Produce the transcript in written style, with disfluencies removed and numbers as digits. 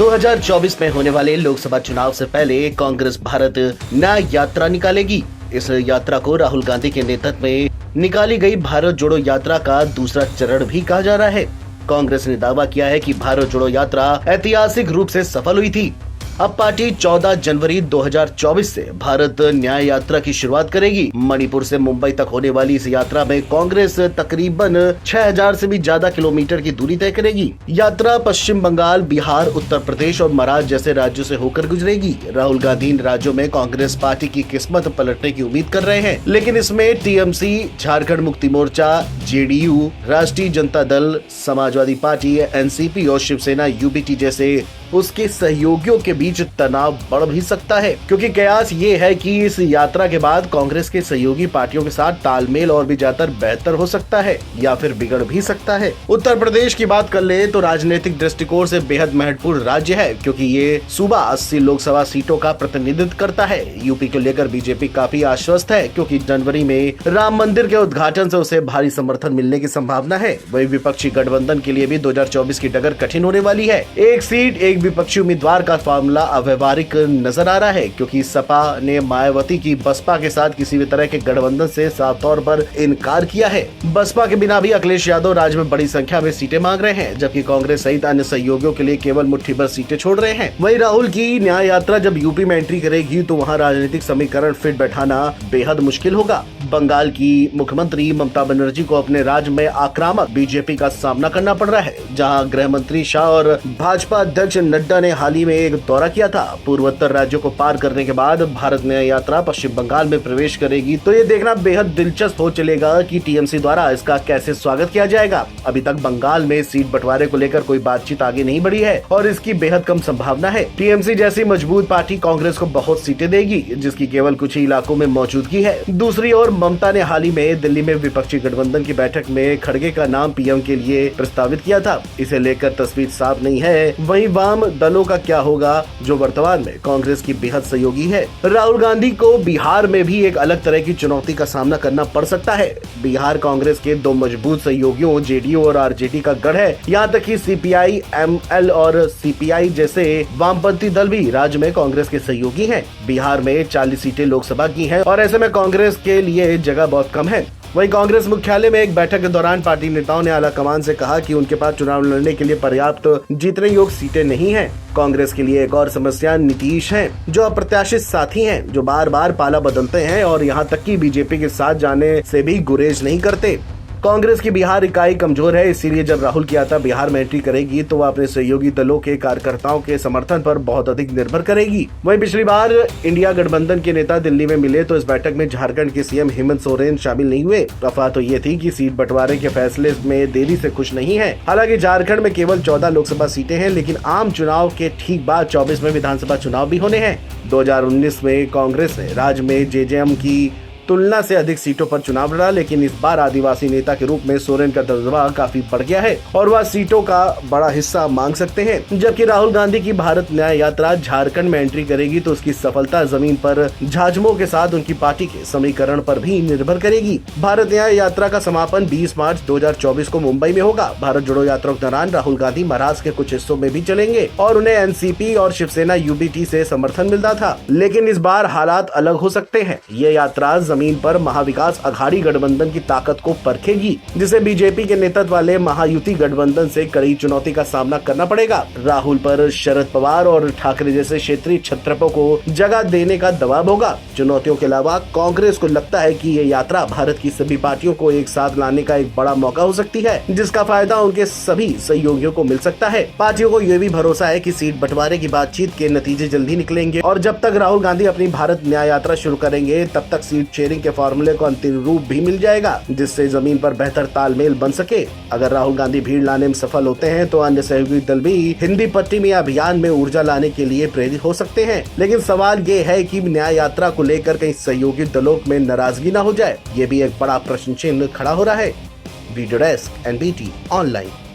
2024 में होने वाले लोकसभा चुनाव से पहले कांग्रेस भारत न्याय यात्रा निकालेगी। इस यात्रा को राहुल गांधी के नेतृत्व में निकाली गई भारत जोड़ो यात्रा का दूसरा चरण भी कहा जा रहा है। कांग्रेस ने दावा किया है कि भारत जोड़ो यात्रा ऐतिहासिक रूप से सफल हुई थी। अब पार्टी 14 जनवरी 2024 से भारत न्याय यात्रा की शुरुआत करेगी। मणिपुर से मुंबई तक होने वाली इस यात्रा में कांग्रेस तकरीबन 6000 से भी ज्यादा किलोमीटर की दूरी तय करेगी। यात्रा पश्चिम बंगाल, बिहार, उत्तर प्रदेश और महाराष्ट्र जैसे राज्यों से होकर गुजरेगी। राहुल गांधी इन राज्यों में कांग्रेस पार्टी की किस्मत पलटने की उम्मीद कर रहे हैं, लेकिन इसमें टीएमसी, झारखंड मुक्ति मोर्चा, जेडीयू, राष्ट्रीय जनता दल, समाजवादी पार्टी, एनसीपी और शिवसेना यूबीटी जैसे उसके सहयोगियों के बीच तनाव बढ़ भी सकता है, क्योंकि कयास ये है कि इस यात्रा के बाद कांग्रेस के सहयोगी पार्टियों के साथ तालमेल और भी ज्यादा बेहतर हो सकता है या फिर बिगड़ भी सकता है। उत्तर प्रदेश की बात कर ले तो राजनीतिक दृष्टिकोण से बेहद महत्वपूर्ण राज्य है, क्योंकि ये सूबा 80 लोकसभा सीटों का प्रतिनिधित्व करता है। यूपी को लेकर बीजेपी काफी आश्वस्त है, क्योंकि जनवरी में राम मंदिर के उद्घाटन से उसे भारी समर्थन मिलने की संभावना है। वही विपक्षी गठबंधन के लिए भी 2024 की डगर कठिन होने वाली है। एक सीट एक विपक्षी उम्मीदवार का मामला अव्यवहारिक नजर आ रहा है, क्योंकि सपा ने मायावती की बसपा के साथ किसी भी तरह के गठबंधन से साफ तौर पर इनकार किया है। बसपा के बिना भी अखिलेश यादव राज्य में बड़ी संख्या में सीटें मांग रहे हैं, जबकि कांग्रेस सहित अन्य सहयोगियों के लिए केवल मुट्ठी भर सीटें छोड़ रहे हैं। वहीं राहुल की न्याय यात्रा जब यूपी में एंट्री करेगी तो वहां राजनीतिक समीकरण फिट बैठाना बेहद मुश्किल होगा। बंगाल की मुख्यमंत्री ममता बनर्जी को अपने राज्य में आक्रामक बीजेपी का सामना करना पड़ रहा है, जहां गृह मंत्री शाह और भाजपा अध्यक्ष नड्डा ने हाल ही में एक दौरा किया था। पूर्वोत्तर राज्यों को पार करने के बाद भारत न्याय यात्रा पश्चिम बंगाल में प्रवेश करेगी, तो ये देखना बेहद दिलचस्प हो चलेगा कि टीएमसी द्वारा इसका कैसे स्वागत किया जाएगा। अभी तक बंगाल में सीट बंटवारे को लेकर कोई बातचीत आगे नहीं बढ़ी है और इसकी बेहद कम संभावना है। टीएमसी जैसी मजबूत पार्टी कांग्रेस को बहुत सीटें देगी, जिसकी केवल कुछ ही इलाकों में मौजूदगी है। दूसरी ओर ममता ने हाल ही में दिल्ली में विपक्षी गठबंधन की बैठक में खड़गे का नाम पीएम के लिए प्रस्तावित किया था। इसे लेकर तस्वीर साफ नहीं है। वहीं वाम दलों का क्या होगा, जो वर्तमान में कांग्रेस की बेहद सहयोगी है। राहुल गांधी को बिहार में भी एक अलग तरह की चुनौती का सामना करना पड़ सकता है। बिहार कांग्रेस के दो मजबूत सहयोगियों जेडीयू और आरजेडी का गढ़ है। यहाँ तक कि सीपीआई, एमएल और सीपीआई जैसे वामपंथी दल भी राज्य में कांग्रेस के सहयोगी हैं। बिहार में 40 सीटें लोकसभा की हैं और ऐसे में कांग्रेस के लिए जगह बहुत कम है। वहीं कांग्रेस मुख्यालय में एक बैठक के दौरान पार्टी नेताओं ने आला कमान से कहा कि उनके पास चुनाव लड़ने के लिए पर्याप्त जीतने योग्य सीटें नहीं हैं। कांग्रेस के लिए एक और समस्या नीतीश हैं, जो अप्रत्याशित साथी हैं, जो बार बार पाला बदलते हैं और यहाँ तक कि बीजेपी के साथ जाने से भी गुरेज नहीं करते। कांग्रेस की बिहार इकाई कमजोर है, इसीलिए जब राहुल की यात्रा बिहार में एंट्री करेगी तो वह अपने सहयोगी दलों के कार्यकर्ताओं के समर्थन पर बहुत अधिक निर्भर करेगी। वहीं पिछली बार इंडिया गठबंधन के नेता दिल्ली में मिले तो इस बैठक में झारखंड के सीएम हेमंत सोरेन शामिल नहीं हुए। अफवाह तो ये थी कि सीट बंटवारे के फैसले में देरी से खुश नहीं है। हालांकि झारखंड में केवल 14 लोकसभा सीटें हैं, लेकिन आम चुनाव के ठीक बाद 24 में विधानसभा चुनाव भी होने हैं। 2019 में कांग्रेस ने राज्य में जेजेएम की तुलना से अधिक सीटों पर चुनाव लड़ा, लेकिन इस बार आदिवासी नेता के रूप में सोरेन का दबदबा काफी बढ़ गया है और वह सीटों का बड़ा हिस्सा मांग सकते हैं। जबकि राहुल गांधी की भारत न्याय यात्रा झारखंड में एंट्री करेगी तो उसकी सफलता जमीन पर झाझमों के साथ उनकी पार्टी के समीकरण पर भी निर्भर करेगी। भारत न्याय यात्रा का समापन 20 मार्च 2024 को मुंबई में होगा। भारत जोड़ो यात्रा के दौरान राहुल गांधी महाराष्ट्र के कुछ हिस्सों में भी चलेंगे और उन्हें एनसीपी और शिवसेना यूबीटी से समर्थन मिलता था, लेकिन इस बार हालात अलग हो सकते हैं। ये यात्रा जमीन पर महाविकास अघाड़ी गठबंधन की ताकत को परखेगी, जिसे बीजेपी के नेतृत्व वाले महायुति गठबंधन से कड़ी चुनौती का सामना करना पड़ेगा। राहुल पर शरद पवार और ठाकरे जैसे क्षेत्रीय छत्रपों को जगह देने का दबाव होगा। चुनौतियों के अलावा कांग्रेस को लगता है कि ये यात्रा भारत की सभी पार्टियों को एक साथ लाने का एक बड़ा मौका हो सकती है, जिसका फायदा उनके सभी सहयोगियों को मिल सकता है। पार्टियों को यह भी भरोसा है कि सीट बंटवारे की बातचीत के नतीजे जल्दी निकलेंगे और जब तक राहुल गांधी अपनी भारत न्याय यात्रा शुरू करेंगे तब तक सीट शेयरिंग के फॉर्मूले को अंतिम रूप भी मिल जाएगा, जिससे जमीन पर बेहतर तालमेल बन सके। अगर राहुल गांधी भीड़ लाने में सफल होते हैं तो अन्य सहयोगी दल भी हिंदी पट्टी में अभियान में ऊर्जा लाने के लिए प्रेरित हो सकते हैं। लेकिन सवाल ये है कि न्याय यात्रा को लेकर कहीं सहयोगी दलों में नाराजगी न हो जाए, ये भी एक बड़ा प्रश्न चिन्ह खड़ा हो रहा है। Video desk, NBT online.